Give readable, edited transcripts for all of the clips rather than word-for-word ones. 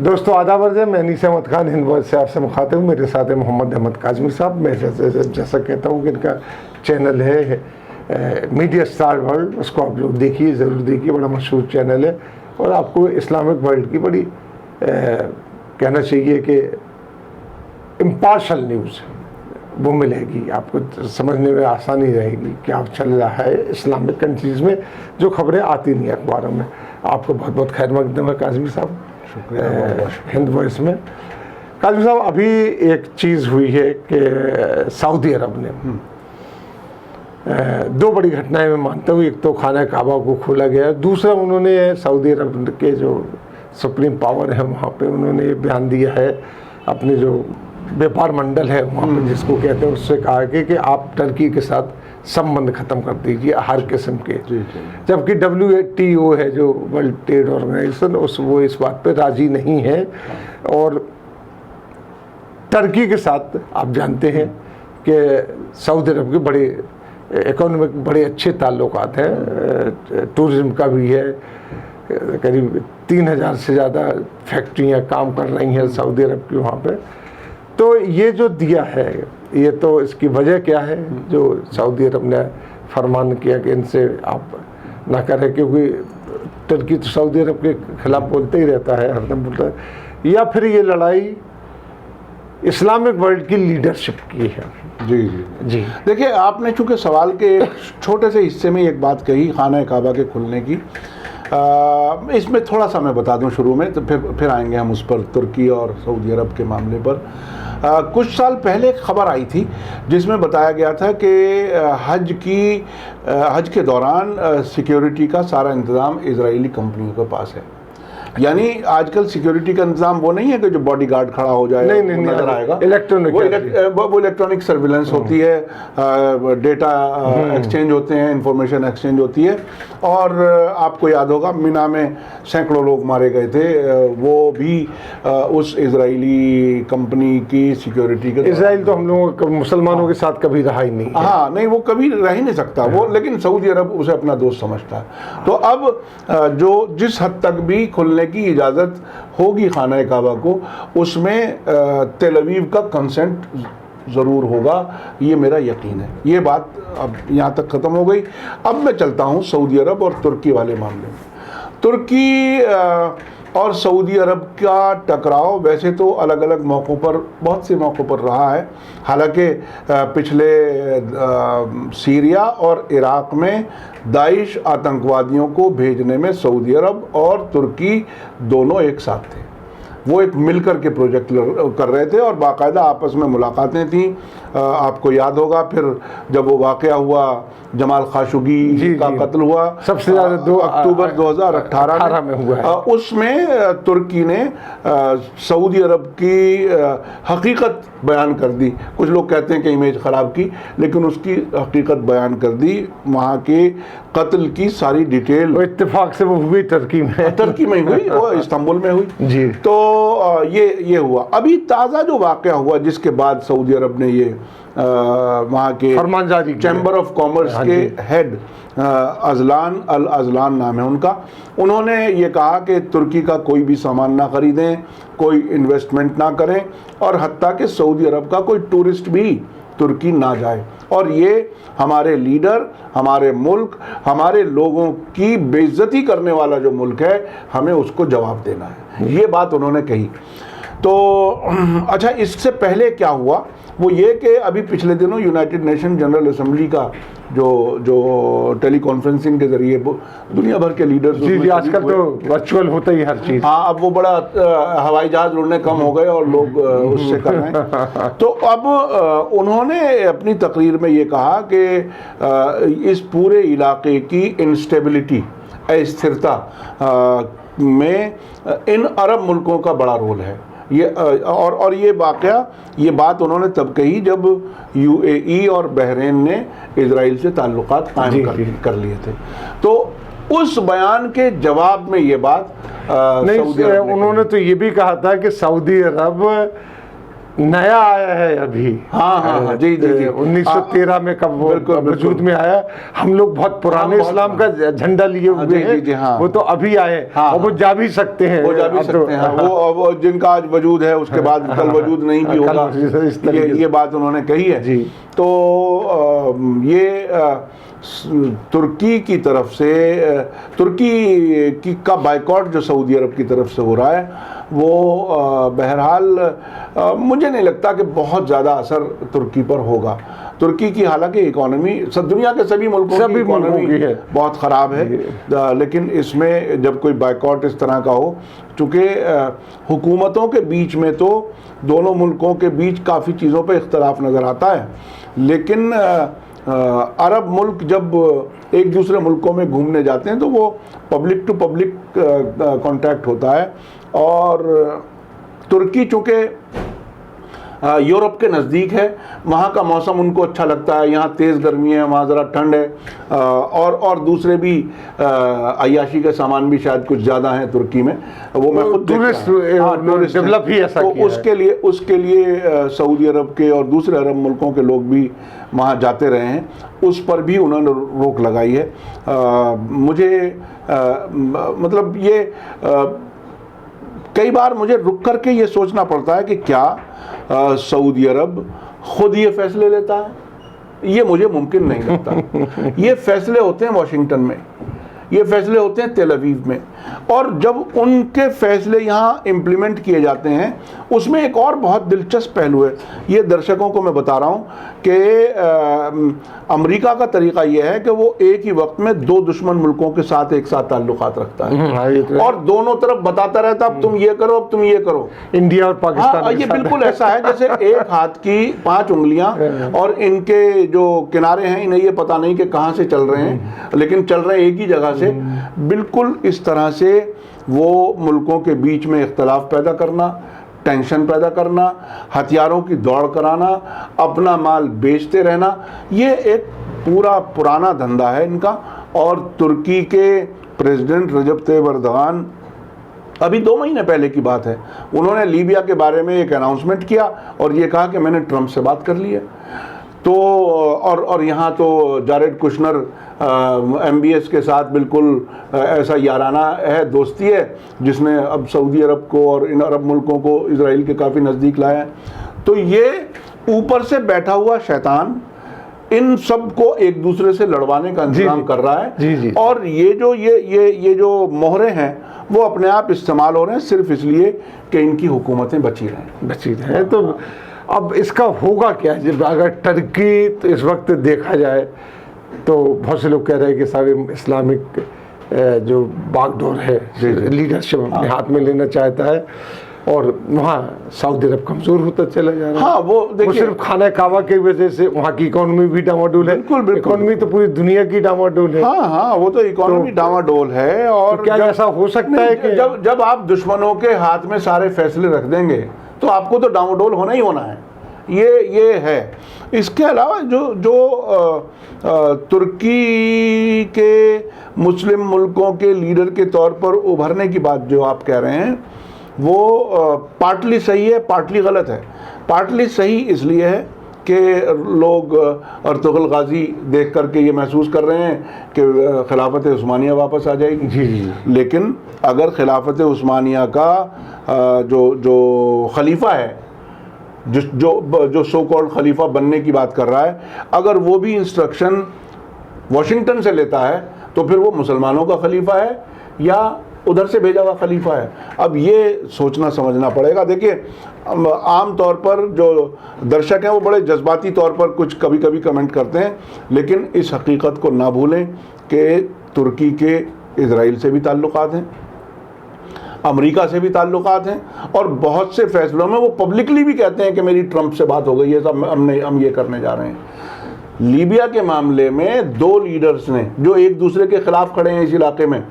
दोस्तों आदाब अर्ज़ है, मैं अनीस अहमद खान हिंद वॉइस से आपसे मुखातिब हूँ। मेरे साथ है मोहम्मद अहमद काज़मी साहब। मैं जैसा कहता हूँ कि इनका चैनल है मीडिया स्टार वर्ल्ड, उसको आप लोग देखिए, ज़रूर देखिए, बड़ा मशहूर चैनल है। और आपको इस्लामिक वर्ल्ड की बड़ी कहना चाहिए कि इम्पार्शल न्यूज़ वो मिलेगी, आपको समझने में आसानी रहेगी क्या चल रहा है इस्लामिक कंट्रीज़ में, जो खबरें आती नहीं अखबारों में। आपको बहुत बहुत खैर मकदम है काज़मी साहब, शुक्रिया हिंद वॉइस में। काज़मी साहब, अभी एक चीज़ हुई है कि सऊदी अरब ने दो बड़ी घटनाएं मैं मानता हूँ। एक तो खाना काबा को खोला गया, दूसरा उन्होंने सऊदी अरब के जो सुप्रीम पावर है वहाँ पे उन्होंने ये बयान दिया है, अपने जो व्यापार मंडल है वहाँ पे जिसको कहते हैं, उससे कहा कि आप टर्की के साथ संबंध ख़त्म कर दीजिए हर किस्म के। जबकि WTO है जो वर्ल्ड ट्रेड ऑर्गेनाइजेशन, वो इस बात पे राज़ी नहीं है। और टर्की के साथ आप जानते हैं कि सऊदी अरब के बड़े इकोनॉमिक बड़े अच्छे ताल्लुकात हैं, टूरिज़्म का भी है। करीब 3000 से ज़्यादा फैक्ट्रियाँ काम कर रही हैं सऊदी अरब की वहाँ पे। तो ये जो दिया है, ये तो इसकी वजह क्या है जो सऊदी अरब ने फरमान किया कि इनसे आप ना करें, क्योंकि तुर्की तो सऊदी अरब के खिलाफ बोलते ही रहता है, हरदम बोलता है, या फिर ये लड़ाई इस्लामिक वर्ल्ड की लीडरशिप की है? जी जी जी, देखिए, आपने चूँकि सवाल के एक छोटे से हिस्से में एक बात कही खाना काबा के खुलने की, इसमें थोड़ा सा मैं बता दूं शुरू में, तो फिर आएंगे हम उस पर, तुर्की और सऊदी अरब के मामले पर। कुछ साल पहले एक खबर आई थी जिसमें बताया गया था कि हज के दौरान सिक्योरिटी का सारा इंतज़ाम इजरायली कंपनियों के पास है। यानी आजकल सिक्योरिटी का इंतजाम वो नहीं है कि जो बॉडीगार्ड खड़ा हो जाए, नहीं नजर आएगा, इलेक्ट्रॉनिक वो इलेक्ट्रॉनिक सर्विलेंस होती है, डेटा एक्सचेंज होते हैं, इंफॉर्मेशन एक्सचेंज होती है। और आपको याद होगा मिना में सैकड़ों लोग मारे गए थे, वो भी उस इजरायली कंपनी की सिक्योरिटी के। इजराइल तो हम लोगों मुसलमानों के साथ कभी रहा ही नहीं। हाँ, नहीं, वो कभी रह ही नहीं सकता वो, लेकिन सऊदी अरब उसे अपना दोस्त समझता है। तो अब जो जिस हद तक भी खुलने की इजाज़त होगी खाना काबा को, उसमें तेल अवीव का कंसेंट ज़रूर होगा, ये मेरा यकीन है। ये बात अब यहाँ तक ख़त्म हो गई। अब मैं चलता हूँ सऊदी अरब और तुर्की वाले मामले में। तुर्की और सऊदी अरब का टकराव वैसे तो अलग अलग मौक़ों पर, बहुत से मौक़ों पर रहा है। हालांकि पिछले सीरिया और इराक़ में दाइश आतंकवादियों को भेजने में सऊदी अरब और तुर्की दोनों एक साथ थे। वो एक मिलकर के प्रोजेक्ट कर रहे थे और बाकायदा आपस में मुलाकातें थीं। आपको याद होगा फिर जब वो वाक़या हुआ, जमाल खाशोगी का कत्ल हुआ, सबसे ज़्यादा 2 अक्टूबर 2018 में हुआ है। उसमें तुर्की ने सऊदी अरब की हकीकत बयान कर दी। कुछ लोग कहते हैं कि इमेज ख़राब की, लेकिन उसकी हकीकत बयान कर दी। वहाँ के कत्ल की सारी डिटेल इत्तेफाक से वो हुई टर्की में हुई, वो इस्तांबुल में हुई जी। तो ये हुआ। अभी ताज़ा जो वाक़या हुआ जिसके बाद सऊदी अरब ने ये वहाँ के फरमान जारी, चैम्बर ऑफ कॉमर्स के हेड अजलान अल अजलान नाम है उनका, उन्होंने ये कहा कि तुर्की का कोई भी सामान ना खरीदें, कोई इन्वेस्टमेंट ना करें, और हत्ता कि सऊदी अरब का कोई टूरिस्ट भी तुर्की ना जाए। और ये हमारे लीडर, हमारे मुल्क, हमारे लोगों की बेइज्जती करने वाला जो मुल्क है, हमें उसको जवाब देना है। ये बात उन्होंने कही। तो अच्छा, इससे पहले क्या हुआ वो ये कि अभी पिछले दिनों यूनाइटेड नेशन जनरल असेंबली का जो टेली कॉन्फ्रेंसिंग के जरिए दुनिया भर के लीडर्स, जी आजकल तो वर्चुअल होता ही हर चीज़। हाँ, अब वो बड़ा हवाई जहाज उड़ने कम हो गए और लोग उससे कर रहे हैं। तो अब उन्होंने अपनी तकरीर में ये कहा कि इस पूरे इलाके की इंस्टेबिलिटी, अस्थिरता में इन अरब मुल्कों का बड़ा रोल है। ये और ये बात उन्होंने तब कही जब UAE और बहरीन ने इजराइल से ताल्लुकात कायम कर लिए थे। तो उस बयान के जवाब में ये बात नहीं, उन्होंने तो ये भी कहा था कि सऊदी अरब नया आया है अभी। हाँ हाँ हाँ, जी जी जी, 1913 में कब वो बिल्कुल, बिल्कुल। वजूद में आया। हम लोग बहुत पुराने बहुत इस्लाम का झंडा लिए हुए जी, हैं, जी, जी, हाँ। वो तो अभी आए हाँ, और वो जा भी सकते हैं, वो जा भी अब तो- सकते हैं। वो जिनका आज वजूद है उसके बाद कल वजूद नहीं भी कल होगा, वजूद इस तरीके ये बात उन्होंने कही है। जी। तो ये तुर्की की तरफ से तुर्की की का बाइकॉट जो सऊदी अरब की तरफ से हो रहा है, वो बहरहाल मुझे नहीं लगता कि बहुत ज़्यादा असर तुर्की पर होगा। तुर्की की हालांकि इकोनॉमी सब दुनिया के सभी मुल्कों की इकोनॉमी है, बहुत ख़राब है, लेकिन इसमें जब कोई बाइकॉट इस तरह का हो, चूँकि हुकूमतों के बीच में तो दोनों मुल्कों के बीच काफ़ी चीज़ों पर इख्तलाफ नज़र आता है, लेकिन अरब मुल्क जब एक दूसरे मुल्कों में घूमने जाते हैं तो वो पब्लिक टू पब्लिक कांटेक्ट होता है। और तुर्की चूँकि यूरोप के नज़दीक है, वहाँ का मौसम उनको अच्छा लगता है, यहाँ तेज़ गर्मी है, वहाँ ज़रा ठंड है, और दूसरे भी अय्याशी के सामान भी शायद कुछ ज़्यादा हैं तुर्की में, वो मैं खुद टूरिस्ट डेवलप ही ऐसा तो किया है। उसके लिए सऊदी अरब के और दूसरे अरब मुल्कों के लोग भी वहाँ जाते रहे हैं, उस पर भी उन्होंने रोक लगाई है। मतलब ये कई बार मुझे रुक करके ये सोचना पड़ता है कि क्या सऊदी अरब खुद ये फैसले लेता है? ये मुझे मुमकिन नहीं लगता। ये फैसले होते हैं वाशिंगटन में, ये फैसले होते हैं तेल अवीव में, और जब उनके फैसले यहाँ इम्प्लीमेंट किए जाते हैं उसमें एक और बहुत दिलचस्प पहलू है। ये दर्शकों को मैं बता रहा हूँ कि अमेरिका का तरीका यह है कि वो एक ही वक्त में दो दुश्मन मुल्कों के साथ एक साथ ताल्लुकात रखता है और दोनों तरफ बताता रहता है अब तुम ये करो, अब तुम ये करो। इंडिया और पाकिस्तान हाँ, ये बिल्कुल ऐसा है जैसे एक हाथ की 5 उंगलियां और इनके जो किनारे हैं इन्हें ये पता नहीं कि कहाँ से चल रहे हैं, लेकिन चल रहे हैं एक ही जगह से। बिल्कुल इस तरह से वो मुल्कों के बीच में इख्तलाफ पैदा करना, टेंशन पैदा करना, हथियारों की दौड़ कराना, अपना माल बेचते रहना, ये एक पूरा पुराना धंधा है इनका। और तुर्की के प्रेसिडेंट रजब तैयब एर्दोगान, अभी 2 महीने पहले की बात है, उन्होंने लीबिया के बारे में एक अनाउंसमेंट किया और ये कहा कि मैंने ट्रंप से बात कर ली है। तो और यहाँ तो जारेड कुशनर MBS के साथ बिल्कुल ऐसा याराना है, दोस्ती है, जिसने अब सऊदी अरब को और इन अरब मुल्कों को इजराइल के काफ़ी नज़दीक लाया है। तो ये ऊपर से बैठा हुआ शैतान इन सब को एक दूसरे से लड़वाने का इंतजाम कर रहा है। जी। और ये जो मोहरे हैं वो अपने आप इस्तेमाल हो रहे हैं सिर्फ इसलिए कि इनकी हुकूमतें बची रहें। तो अब इसका होगा क्या जब अगर टर्की तो इस वक्त देखा जाए तो बहुत से लोग कह रहे हैं कि सारे इस्लामिक जो बागडोर है लीडरशिप अपने हाथ में लेना चाहता है और वहाँ सऊदी अरब कमज़ोर होता चला जा रहा है। हाँ, वो सिर्फ खाना काबा की वजह से वहाँ की इकोनॉमी भी डामाडोल है। बिल्कुल। इकोनॉमी तो पूरी दुनिया की डामाडोल है। हाँ, वो तो इकोनॉमी डामाडोल है। और तो क्या ऐसा हो सकता है कि जब आप दुश्मनों के हाथ में सारे फैसले रख देंगे तो आपको तो डामाडोल होना ही होना है, ये है। इसके अलावा जो तुर्की के मुस्लिम मुल्कों के लीडर के तौर पर उभरने की बात जो आप कह रहे हैं वो पार्टली सही है, पार्टली गलत है। पार्टली सही इसलिए है कि लोग अर्तुगरुल गाजी देख करके ये महसूस कर रहे हैं कि खिलाफत उस्मानिया वापस आ जाएगी। जी। लेकिन अगर खिलाफत उस्मानिया का जो खलीफा है, जो सो कॉल्ड खलीफा बनने की बात कर रहा है, अगर वो भी इंस्ट्रक्शन वॉशिंगटन से लेता है तो फिर वो मुसलमानों का खलीफा है या उधर से भेजा हुआ खलीफा है। अब ये सोचना समझना पड़ेगा। देखिए, आम तौर पर जो दर्शक हैं वो बड़े जज्बाती तौर पर कुछ कभी कभी कमेंट करते हैं, लेकिन इस हकीकत को ना भूलें कि तुर्की के इजराइल से भी ताल्लुकात हैं, अमेरिका से भी ताल्लुकात हैं, और बहुत से फैसलों में वो पब्लिकली भी कहते हैं कि मेरी ट्रंप से बात हो गई है, सब हम ये करने जा रहे हैं। लीबिया के मामले में 2 लीडर्स ने जो एक दूसरे के खिलाफ खड़े हैं इस इलाके में,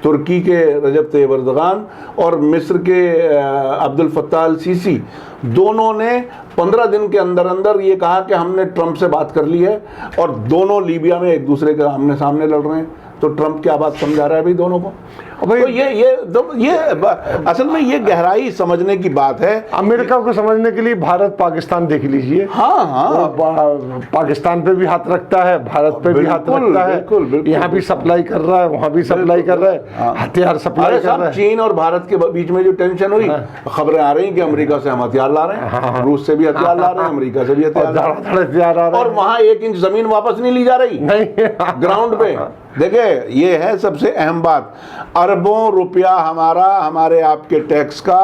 तुर्की के रजब तैयब एर्दोगान और मिस्र के अब्दुल फत्ताह अल सीसी, दोनों ने 15 दिन के अंदर अंदर ये कहा कि हमने ट्रंप से बात कर ली है, और दोनों लीबिया में एक दूसरे के आमने सामने लड़ रहे हैं। तो ट्रंप क्या बात समझा रहा है भाई दोनों को? भाई- तो ये असल में ये गहराई समझने की बात है। अमेरिका को समझने के लिए भारत पाकिस्तान देख लीजिए। हाँ हाँ, वो पाकिस्तान पे भी हाथ रखता है, भारत पे भी हाथ बिल्कुल, रखता है। बिल्कुल, बिल्कुल, यहाँ भी सप्लाई कर रहा है, वहाँ भी सप्लाई कर रहा है, हथियार सप्लाई अरे कर रहा साहब, है। चीन और भारत के बीच में जो टेंशन हुई, खबरें आ रही कि अमेरिका से हम हथियार ला रहे हैं, रूस से भी हथियार ला रहे हैं, अमेरिका से भी हथियार ला रहे हैं, धड़ाधड़ हथियार आ रहा और है। वहां 1 इंच जमीन वापस नहीं ली जा रही नहीं ग्राउंड पे। देखिए, ये है सबसे अहम बात। अरबों रुपया हमारे आपके टैक्स का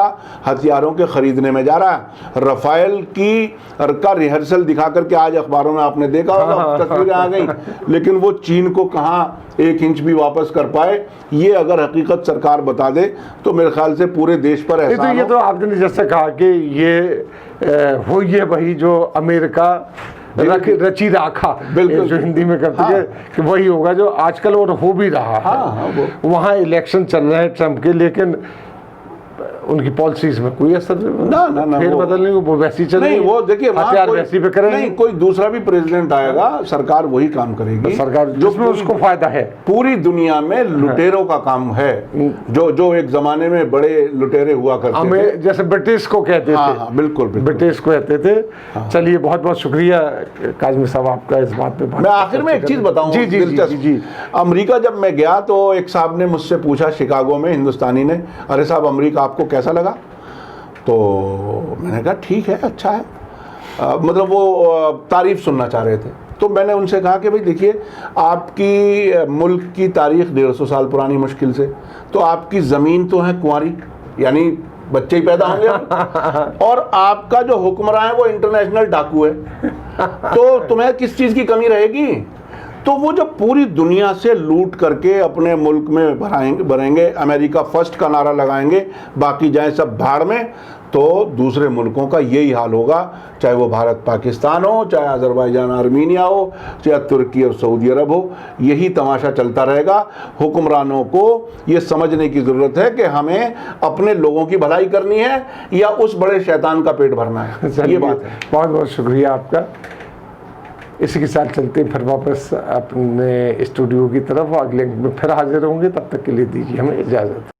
हथियारों के खरीदने में जा रहा है। रफाइल का रिहर्सल दिखा करके आज अखबारों में आपने देखा होगा, तस्वीरें आ गई, लेकिन वो चीन को कहाँ 1 इंच भी वापस कर पाए, ये अगर हकीकत सरकार बता दे तो मेरे ख्याल से पूरे देश पर ये एहसान हो। तो आपने जैसे कहा कि ये हो, ये वही जो अमेरिका रची राखा, बिल्कुल। ये जो हिंदी में करते हाँ। हैं कि वही होगा जो आजकल और हो भी रहा है। हाँ, वहाँ इलेक्शन चल रहे हैं ट्रम्प के, लेकिन उनकी पॉलिसीज में कोई असर ना, फेर बदल नहीं, वो वैसी चल नहीं, वो देखिए वहाँ हथियार कोई- वैसी पे करेंगे। नहीं, कोई दूसरा भी प्रेसिडेंट आएगा, सरकार वही काम करेगी सरकार जिसमें उसको फायदा है। पूरी दुनिया में लुटेरों का काम है, जो एक जमाने में बड़े लुटेरे हुआ करते थे। हमें जैसे ब्रिटिश को कहते हाँ थे, हाँ, बिल्कुल बिल्कुल। ब्रिटिश को कहते थे। चलिए, बहुत बहुत शुक्रिया काजमी साहब आपका इस बात पे। मैं आखिर में एक चीज बताऊं, जी जी जी दिलचस्प। जी जी। अमेरिका जब मैं गया तो एक साहब ने मुझसे पूछा, शिकागो में, हिंदुस्तानी ने, अरे साहब अमेरिका आपको कैसा लगा? तो मैंने कहा ठीक है, अच्छा है। मतलब वो तारीफ सुनना चाह रहे थे। तो मैंने उनसे कहा कि भाई देखिए, आपकी मुल्क की तारीख 150 साल पुरानी मुश्किल से, तो आपकी ज़मीन तो है कुंवारी, यानी बच्चे ही पैदा होंगे और आपका जो हुक्मरान है वो इंटरनेशनल डाकू है, तो तुम्हें किस चीज़ की कमी रहेगी? तो वो जब पूरी दुनिया से लूट करके अपने मुल्क में भरेंगे, अमेरिका फर्स्ट का नारा लगाएंगे, बाकी जाए सब भाड़ में, तो दूसरे मुल्कों का यही हाल होगा, चाहे वो भारत पाकिस्तान हो, चाहे अजरबैजान आर्मीनिया हो, चाहे तुर्की और सऊदी अरब हो, यही तमाशा चलता रहेगा। हुक्मरानों को ये समझने की ज़रूरत है कि हमें अपने लोगों की भलाई करनी है या उस बड़े शैतान का पेट भरना है। ये बात है। बहुत बहुत शुक्रिया आपका। इसी के साथ चलते हैं फिर वापस अपने स्टूडियो की तरफ। अगले में फिर हाजिर होंगे, तब तक के लिए दीजिए हमें इजाज़त।